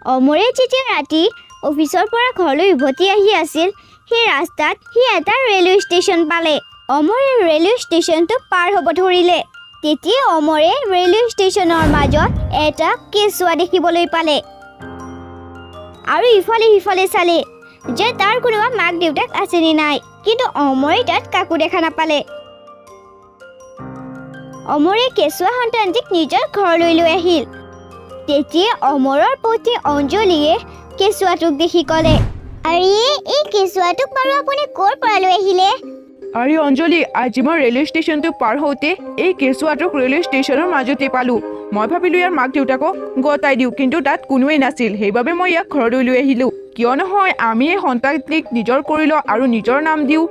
অমৰে যেতিয়া ৰাতি অফিচৰ পৰা ঘৰলৈ উভতি আহি আছিল সেই ৰাস্তাত সি এটা ৰেলৱে ষ্টেচন পালে অমৰে ৰেলৱে ষ্টেচনটো পাৰ হ'ব ধৰিলে তেতিয়া অমৰে ৰেলৱে ষ্টেচনৰ মাজত এটা কেঁচুৱা দেখিবলৈ পালে আৰু ইফালে সিফালে চালে যে তাৰ কোনোবা মাক দেউতাক আছে নে নাই কিন্তু অমৰে তাত কাকো দেখা নাপালে অমৰে কেঁচুৱা সন্তানটিক নিজৰ ঘৰলৈ লৈ আহিল তেতিয়া অমৰৰ পত্নী অঞ্জলীয়ে কেঁচুৱাটোক দেখি ক'লে আৰে এই কেঁচুৱাটোক বাৰু আপুনি ক'ৰ পৰা লৈ আহিলে আৰে অঞ্জলি আজি মই ৰেলৱে ষ্টেচনটো পাৰ হওঁতে এই কেঁচুৱাটোক ৰেলৱে ষ্টেচনৰ মাজতে পালোঁ মই ভাবিলোঁ ইয়াৰ মাক দেউতাকক গতাই দিওঁ কিন্তু তাত কোনোৱেই নাছিল সেইবাবে মই ইয়াক ঘৰলৈ লৈ আহিলোঁ কিয় নহয় আমি এই সন্তানটিক নিজৰ কৰি লওঁ আৰু নিজৰ নাম দিওঁ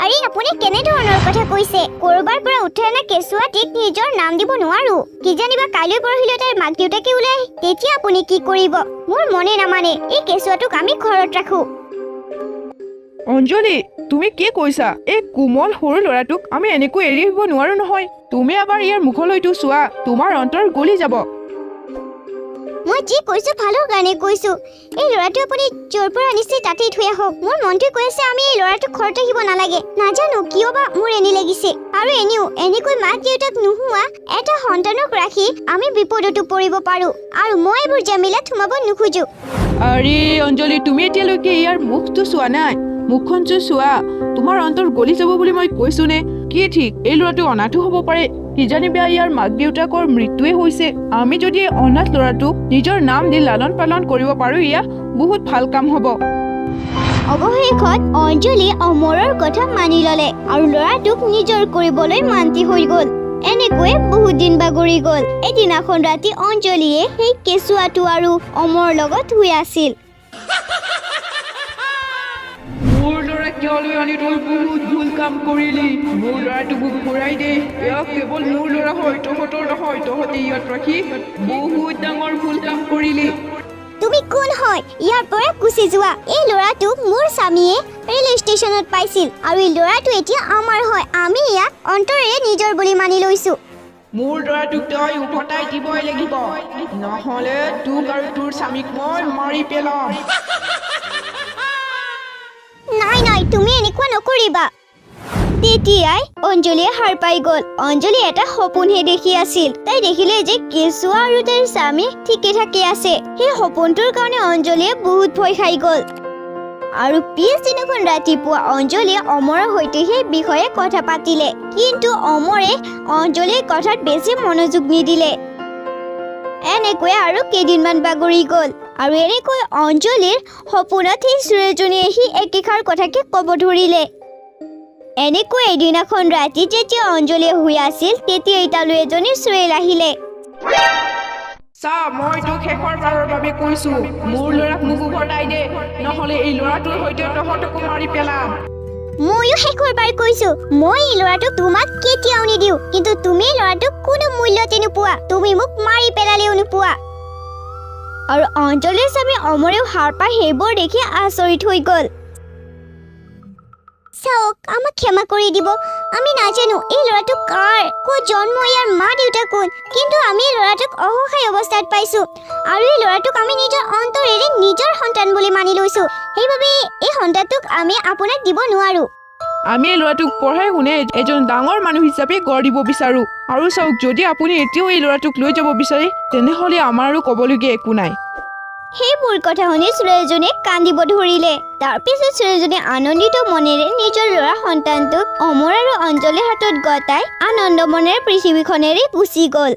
আৰে আপুনি কেনেধৰণৰ কথা কৈছে কৰবাৰ পৰা উঠাই অনা কেঁচুৱাটিক নিজৰ নাম দিব নোৱাৰো কিজানিবা কাইলৈ পৰহিলৈ তাৰ মাক দেউতাকে ওলাই তেতিয়া আপুনি কি কৰিব মোৰ মনে নামানে এই কেঁচুৱাটোক আমি ঘৰত ৰাখো অঞ্জলি তুমি কি কৈছা এই কোমল সৰু ল'ৰাটোক আমি এনেকৈ এৰি আহিব নোৱাৰো নহয় তুমি এবাৰ ইয়াৰ মুখলৈতো চোৱা তোমাৰ অন্তৰ গলি যাব মই যি কৈছো ভালৰ কাৰণে কৈছো এই ল'ৰাটো আপুনি য'ৰ পৰা আনিছে তাতেই থৈ আহক মোৰ মনটোৱে কৈ আছে আমি এই ল'ৰাটোক ঘৰত ৰাখিব নালাগে নাজানো কিয় বা মোৰ এনে লাগিছে আৰু এনেকৈ মাক দেউতাক নোহোৱা এটা সন্তানক ৰাখি আমি বিপদতো পৰিব পাৰো আৰু মই এইবোৰ জামিলাত সোমাব নোখোজো আৰে অঞ্জলি তুমি এতিয়ালৈকে ইয়াৰ মুখটো চোৱা নাই মুখখন চোৱা তোমাৰ অন্তৰ গলি যাব বুলি মই কৈছো নে কি ঠিক এই ল'ৰাটো অনাথো হ'ব পাৰে কিজানিবা ইয়াৰ মাক দেউতাকৰ মৃত্যুৱে হৈছে আমি যদি অনাথ ল'ৰাটোক নিজৰ নাম দি লালন পালন কৰিব পাৰো ইয়া বহুত ভাল কাম হ'ব অৱশেষত অঞ্জলি অমৰৰ কথা মানি ল'লে আৰু ল'ৰাটোক নিজৰ কৰিবলৈ মান্তি হৈ গ'ল এনেকৈ বহুত দিন বাগৰি গ'ল এদিনাখন ৰাতি অঞ্জলিয়ে সেই কেঁচুৱাটো আৰু অমৰ লগত শুই আছিল মোৰ ল'ৰা কিয়লৈ আনি তই বহুত ভুল কাম কৰিলি মোৰ ল'ৰাটো মোক ঘূৰাই দে এয়া কেৱল মোৰ ল'ৰা হয় তহঁতৰ নহয় তহঁতে ইয়াত ৰাখি বহুত ডাঙৰ ভুল কাম কৰিলি তুমি কোন হয় ইয়াৰ পৰা গুচি যোৱা এই ল'ৰাটোক মোৰ স্বামীয়ে ৰেলৱে ষ্টেচনত পাইছিল আৰু এই ল'ৰাটো এতিয়া আমাৰ হয় আমি ইয়াক অন্তৰেৰে নিজৰ বুলি মানি লৈছো মোৰ ল'ৰাটোক তই উভতাই দিবই লাগিব নহ'লে তোক আৰু তোৰ স্বামীক মই মাৰি পেলাম নাই তুমি এনেকুৱা নকৰিবা তেতিয়াই অঞ্জলিয়ে সাৰ পাই গ'ল অঞ্জলি এটা সপোনহে দেখি আছিল তাই দেখিলে যে কেঁচুৱা আৰু তাইৰ স্বামী ঠিকে থাকে আছে সেই সপোনটোৰ কাৰণে অঞ্জলিয়ে বহুত ভয় খাই গ'ল আৰু পিছদিনাখন ৰাতিপুৱা অঞ্জলিয়ে অমৰৰ সৈতে সেই বিষয়ে কথা পাতিলে কিন্তু অমৰে অঞ্জলিৰ কথাত বেছি মনোযোগ নিদিলে এনেকৈ আৰু কেইদিনমান বাগৰি গ'ল আৰু এনেকৈ অঞ্জলিৰ সপোনত সেই চুৰেলজনী আহি একেষাৰ কথাকে ক'ব ধৰিলে এনেকৈ এদিনাখন ৰাতি যেতিয়া অঞ্জলিয়ে শুই আছিল তেতিয়া তালৈ এজনী চুৰেল আহিলে চা মই তোক শেষৰ বাৰৰ বাবে কৈছো মোৰ ল'ৰাক মোক উভতাই দে নহ'লে এই ল'ৰাটোৰ সৈতে তহঁতকো মাৰি পেলাম ময়ো শেষৰবাৰ কৈছো মই এই ল'ৰাটোক তোমাক কেতিয়াও নিদিওঁ কিন্তু তুমি ল'ৰাটোক কোনো মূল্যতে নোপোৱা তুমি মোক মাৰি পেলালেও নোপোৱা আৰু অঞ্জলিৰ স্বামী অমৰেও সাৰ পাই সেইবোৰ দেখি আচৰিত হৈ গ'ল চাওক আমাক ক্ষমা কৰি দিব আমি নাজানো এই ল'ৰাটো কাৰ ক'ত জন্ম ইয়াৰ মা দেউতা কোন কিন্তু আমি এই ল'ৰাটোক অসহায় অৱস্থাত পাইছো আৰু এই ল'ৰাটোক আমি নিজৰ অন্তৰেৰে নিজৰ সন্তান বুলি মানি লৈছো সেইবাবে এই সন্তানটোক আমি আপোনাক দিব নোৱাৰো আমি এই ল'ৰাটোক পঢ়াই শুনে এজন ডাঙৰ মানুহ হিচাপে গঢ় দিব বিচাৰো আৰু চাওক যদি আপুনি এতিয়াও এই ল'ৰাটোক লৈ যাব বিচাৰে তেনেহ'লে আমাৰ আৰু ক'বলগীয়া একো নাই সেইবোৰ কথা শুনি চুৰেলজনীয়ে কান্দিব ধৰিলে তাৰপিছত চুৰেলজনী আনন্দিত মনেৰে নিজৰ ল'ৰা সন্তানটোক অমৰ আৰু অঞ্জলিৰ হাতত গতাই আনন্দ মনেৰে পৃথিৱীখনেৰে গুচি গ'ল